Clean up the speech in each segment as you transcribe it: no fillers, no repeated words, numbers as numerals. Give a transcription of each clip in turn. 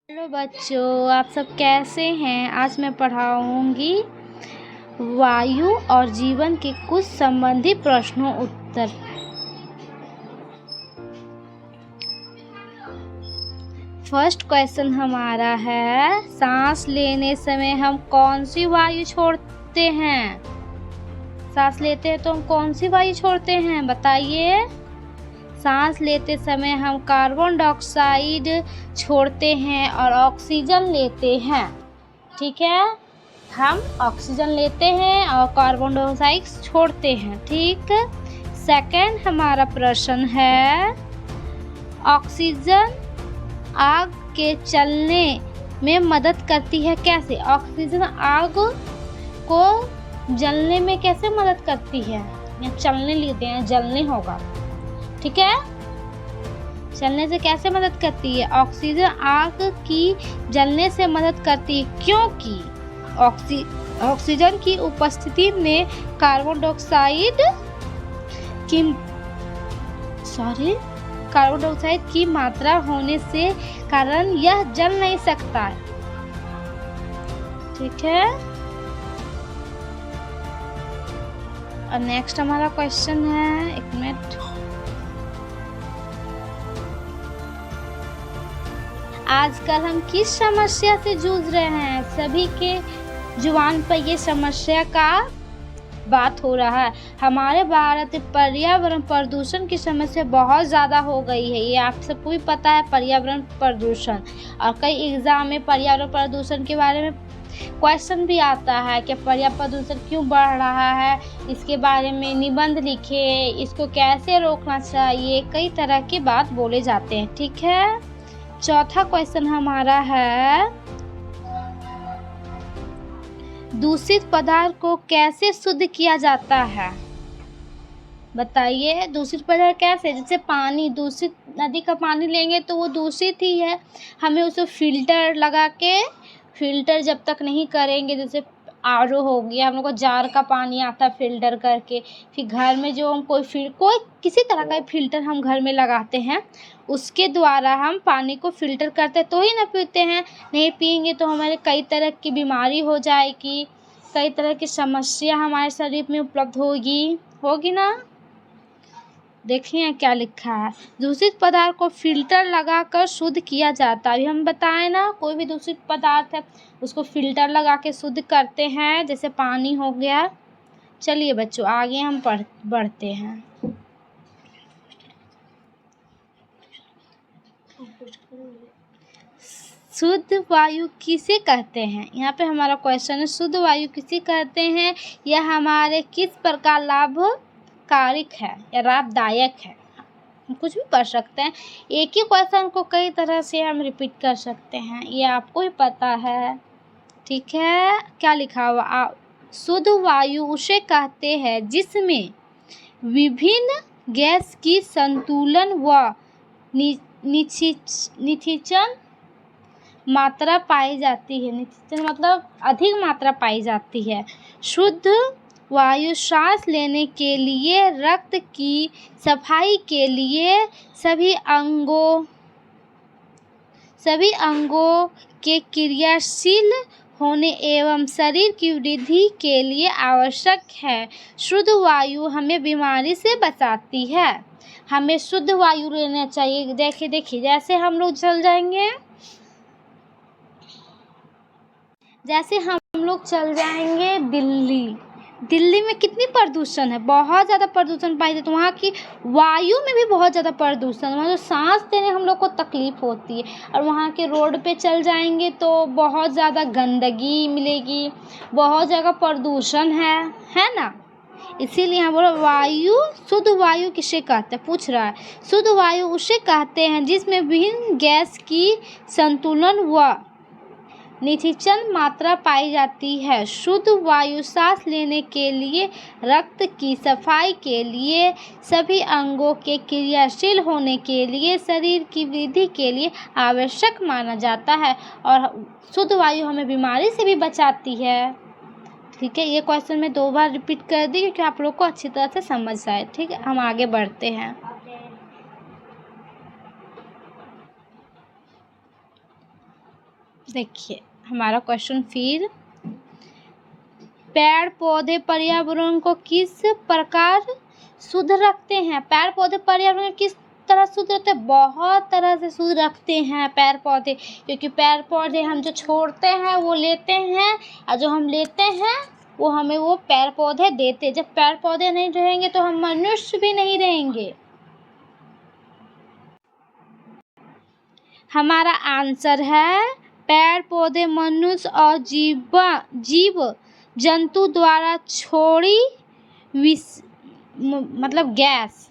Hello बच्चों, आप सब कैसे हैं। आज मैं पढ़ाऊंगी वायु और जीवन के कुछ संबंधी प्रश्नों उत्तर। फर्स्ट क्वेश्चन हमारा है, सांस लेने समय हम कौन सी वायु छोड़ते हैं। सांस लेते हैं तो हम कौन सी वायु छोड़ते हैं, बताइए। सांस लेते समय हम कार्बन डाइऑक्साइड छोड़ते हैं और ऑक्सीजन लेते हैं। ठीक है, हम ऑक्सीजन लेते हैं और कार्बन डाइऑक्साइड छोड़ते हैं। ठीक। सेकंड हमारा प्रश्न है, ऑक्सीजन आग के चलने में मदद करती है, कैसे। ऑक्सीजन आग को जलने में कैसे मदद करती है, या चलने लेते हैं, जलने होगा। ठीक है, जलने से कैसे मदद करती है। ऑक्सीजन आग की जलने से मदद करती है क्योंकि ऑक्सीजन की उपस्थिति में कार्बन डाइऑक्साइड की मात्रा होने से कारण यह जल नहीं सकता है। ठीक है, और नेक्स्ट हमारा क्वेश्चन है, एक मिनट। आजकल हम किस समस्या से जूझ रहे हैं। सभी के जुबान पर ये समस्या का बात हो रहा है। हमारे भारत में पर्यावरण प्रदूषण की समस्या बहुत ज़्यादा हो गई है। ये आप सबको भी पता है, पर्यावरण प्रदूषण। और कई एग्जाम में पर्यावरण प्रदूषण के बारे में क्वेश्चन भी आता है कि पर्यावरण प्रदूषण क्यों बढ़ रहा है, इसके बारे में निबंध लिखे, इसको कैसे रोकना चाहिए, कई तरह की बात बोले जाते हैं। ठीक है, चौथा क्वेश्चन हमारा है, दूषित पदार्थ को कैसे शुद्ध किया जाता है, बताइए। दूषित पदार्थ कैसे, जैसे पानी, दूषित नदी का पानी लेंगे तो वो दूषित ही है। हमें उसे फिल्टर लगा के, फिल्टर जब तक नहीं करेंगे, जैसे आरओ हो गया, हम लोग को जार का पानी आता है फिल्टर करके, फिर घर में जो हम कोई किसी तरह का फिल्टर हम घर में लगाते हैं, उसके द्वारा हम पानी को फिल्टर करते तो ही ना पीते हैं। नहीं पिएंगे तो हमारे कई तरह की बीमारी हो जाएगी, कई तरह की समस्या हमारे शरीर में उपलब्ध होगी ना। देखिए क्या लिखा है, दूषित पदार्थ को फिल्टर लगाकर शुद्ध किया जाता है। अभी हम बताएं ना, कोई भी दूषित पदार्थ है उसको फिल्टर लगा के शुद्ध करते हैं, जैसे पानी हो गया। चलिए बच्चों, आगे हम बढ़ते हैं। शुद्ध वायु किसे कहते हैं, यहाँ पे हमारा क्वेश्चन है, शुद्ध वायु किसे कहते हैं, यह हमारे किस प्रकार लाभकारिक है या लाभदायक है। हम कुछ भी कर सकते हैं, एक ही क्वेश्चन को कई तरह से हम रिपीट कर सकते हैं, ये आपको ही पता है। ठीक है, क्या लिखा हुआ, शुद्ध वायु उसे कहते हैं जिसमें विभिन्न गैस की संतुलन व निश्चित मात्रा पाई जाती है। निश्चित मतलब अधिक मात्रा पाई जाती है। शुद्ध वायु सांस लेने के लिए, रक्त की सफाई के लिए, सभी अंगों के क्रियाशील होने एवं शरीर की वृद्धि के लिए आवश्यक है। शुद्ध वायु हमें बीमारी से बचाती है। हमें शुद्ध वायु लेना चाहिए। देखिए जैसे हम लोग चल जाएंगे, जैसे हम लोग चल जाएंगे दिल्ली में कितनी प्रदूषण है, बहुत ज़्यादा प्रदूषण पाई जाती है। वहाँ की वायु में भी बहुत ज़्यादा प्रदूषण, वहाँ जो सांस देने हम लोग को तकलीफ होती है। और वहाँ के रोड पे चल जाएंगे तो बहुत ज़्यादा गंदगी मिलेगी, बहुत जगह प्रदूषण है ना। इसीलिए हम बोलो वायु, शुद्ध वायु किसे कहते हैं, पूछ रहा है। शुद्ध वायु उसे कहते हैं जिसमें विभिन्न गैस की संतुलन व निश्चित मात्रा पाई जाती है। शुद्ध वायु सांस लेने के लिए, रक्त की सफाई के लिए, सभी अंगों के क्रियाशील होने के लिए, शरीर की वृद्धि के लिए आवश्यक माना जाता है। और शुद्ध वायु हमें बीमारी से भी बचाती है। ठीक है, ये क्वेश्चन मैं 2 बार रिपीट कर दी क्योंकि आप लोग को अच्छी तरह से समझ आए। ठीक है, हम आगे बढ़ते हैं। देखिए हमारा क्वेश्चन फिर, पेड़ पौधे पर्यावरण को किस प्रकार शुद्ध रखते हैं? पेड़ पौधे पर्यावरण किस तरह शुद्ध रखते हैं? बहुत तरह से शुद्ध रखते हैं पेड़ पौधे, क्योंकि पेड़ पौधे हम जो छोड़ते हैं वो लेते हैं, और जो हम लेते हैं वो हमें वो पेड़ पौधे देते। जब पेड़ पौधे नहीं रहेंगे तो हम मनुष्य भी नहीं रहेंगे। हमारा आंसर है पेड़ पौधे मनुष्य और जीव जंतु द्वारा छोड़ी मतलब गैस,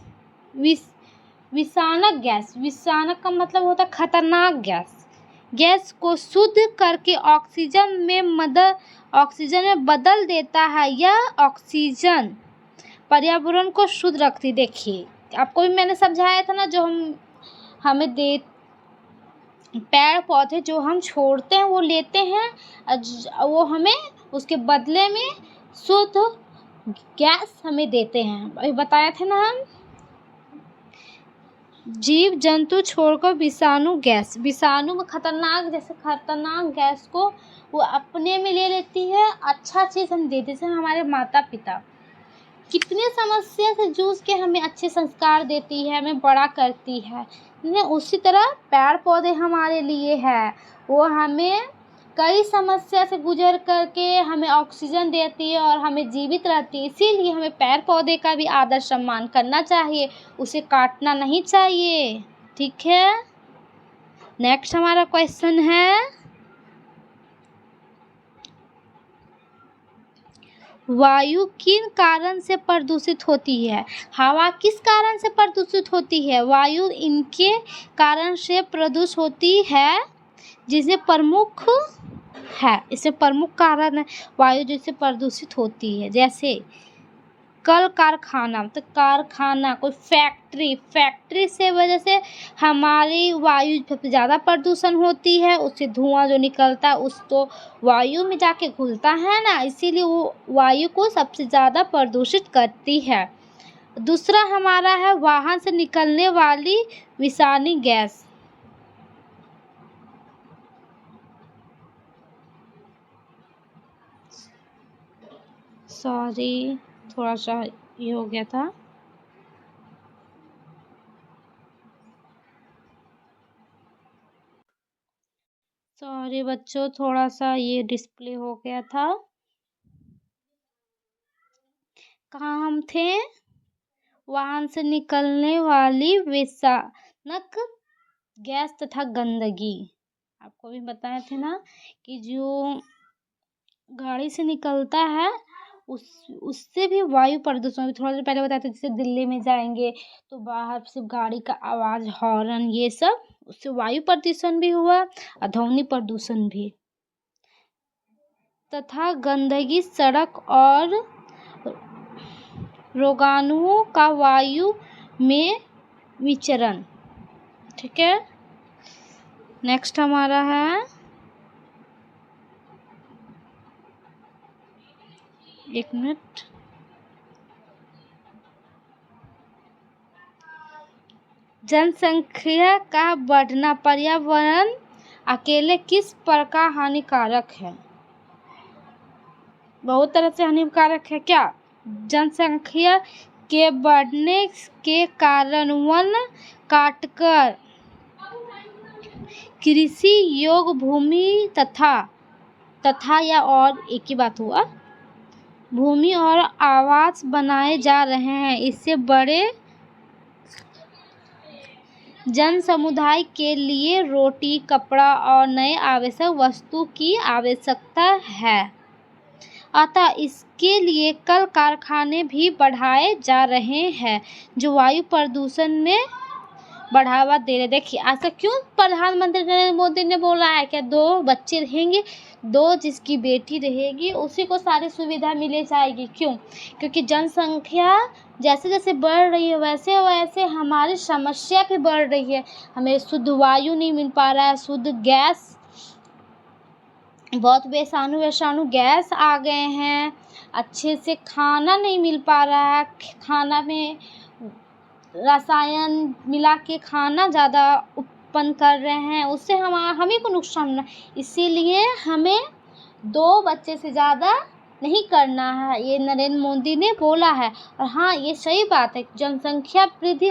विषानक गैस, विषानक का मतलब होता है खतरनाक गैस को शुद्ध करके ऑक्सीजन में बदल देता है। यह ऑक्सीजन पर्यावरण को शुद्ध रखती। देखिए आपको भी मैंने समझाया था ना, जो हमें पेड़ पौधे जो हम छोड़ते हैं वो लेते हैं, वो हमें उसके बदले में शुद्ध गैस हमें देते हैं। अभी बताया थे ना हम, जीव जंतु छोड़कर विषाणु में खतरनाक गैस को वो अपने में ले लेती है। अच्छा चीज़ हम देते, जैसे हमारे माता पिता कितने समस्या से जूझ के हमें अच्छे संस्कार देती है, हमें बड़ा करती है, उसी तरह पेड़ पौधे हमारे लिए है। वो हमें कई समस्या से गुजर करके हमें ऑक्सीजन देती है और हमें जीवित रहती है। इसीलिए हमें पेड़ पौधे का भी आदर सम्मान करना चाहिए, उसे काटना नहीं चाहिए। ठीक है, नेक्स्ट हमारा क्वेश्चन है, वायु किन कारण से प्रदूषित होती है? हवा किस कारण से प्रदूषित होती है? वायु इनके कारण से प्रदूषित होती है, जिसे प्रमुख है, इससे प्रमुख कारण है वायु जिससे प्रदूषित होती है। जैसे कल कारखाना, तो कारखाना, कोई फैक्ट्री से वजह से हमारी वायु सबसे ज़्यादा प्रदूषण होती है। उससे धुआं जो निकलता है उसको वायु में जाके घुलता है ना, इसीलिए वो वायु को सबसे ज़्यादा प्रदूषित करती है। दूसरा हमारा है वाहन से निकलने वाली विषानी गैस। सॉरी, थोड़ा सा ये हो गया था। सॉरी बच्चों, थोड़ा सा ये डिस्प्ले हो गया था। कहाँ हम थे? वाहन से निकलने वाली विषानक गैस तथा गंदगी। आपको भी बताए थे ना कि जो गाड़ी से निकलता है उससे भी वायु प्रदूषण, भी थोड़ा देर पहले बताया था। जैसे दिल्ली में जाएंगे तो बाहर से गाड़ी का आवाज़, हॉर्न, ये सब, उससे वायु प्रदूषण भी हुआ और ध्वनि प्रदूषण भी। तथा गंदगी, सड़क और रोगाणुओं का वायु में विचरण। ठीक है, नेक्स्ट हमारा है, एक मिनट, जनसंख्या का बढ़ना पर्यावरण अकेले किस प्रकार हानिकारक है? बहुत तरह से हानिकारक है। क्या? जनसंख्या के बढ़ने के कारण वन काटकर कृषि योग्य भूमि तथा या और एक ही बात हुआ, भूमि और आवास बनाए जा रहे हैं। इससे बड़े जन समुदाय के लिए रोटी, कपड़ा और नए आवश्यक वस्तु की आवश्यकता है। अतः इसके लिए कल कारखाने भी बढ़ाए जा रहे हैं, जो वायु प्रदूषण में बढ़ावा दे रहे। देखिए ऐसा क्यों प्रधानमंत्री नरेंद्र मोदी ने बोला है कि 2 बच्चे रहेंगे, 2 जिसकी बेटी रहेगी उसी को सारी सुविधा मिले जाएगी। क्यों? क्योंकि जनसंख्या जैसे जैसे बढ़ रही है वैसे वैसे हमारी समस्या भी बढ़ रही है। हमें शुद्ध वायु नहीं मिल पा रहा है, शुद्ध गैस, बहुत विषाणु गैस आ गए हैं, अच्छे से खाना नहीं मिल पा रहा है, खाना में रसायन मिला के खाना ज़्यादा उत्पन्न कर रहे हैं उससे हम ही को नुकसान है। इसीलिए हमें 2 बच्चे से ज़्यादा नहीं करना है, ये नरेंद्र मोदी ने बोला है। और हाँ, ये सही बात है, जनसंख्या वृद्धि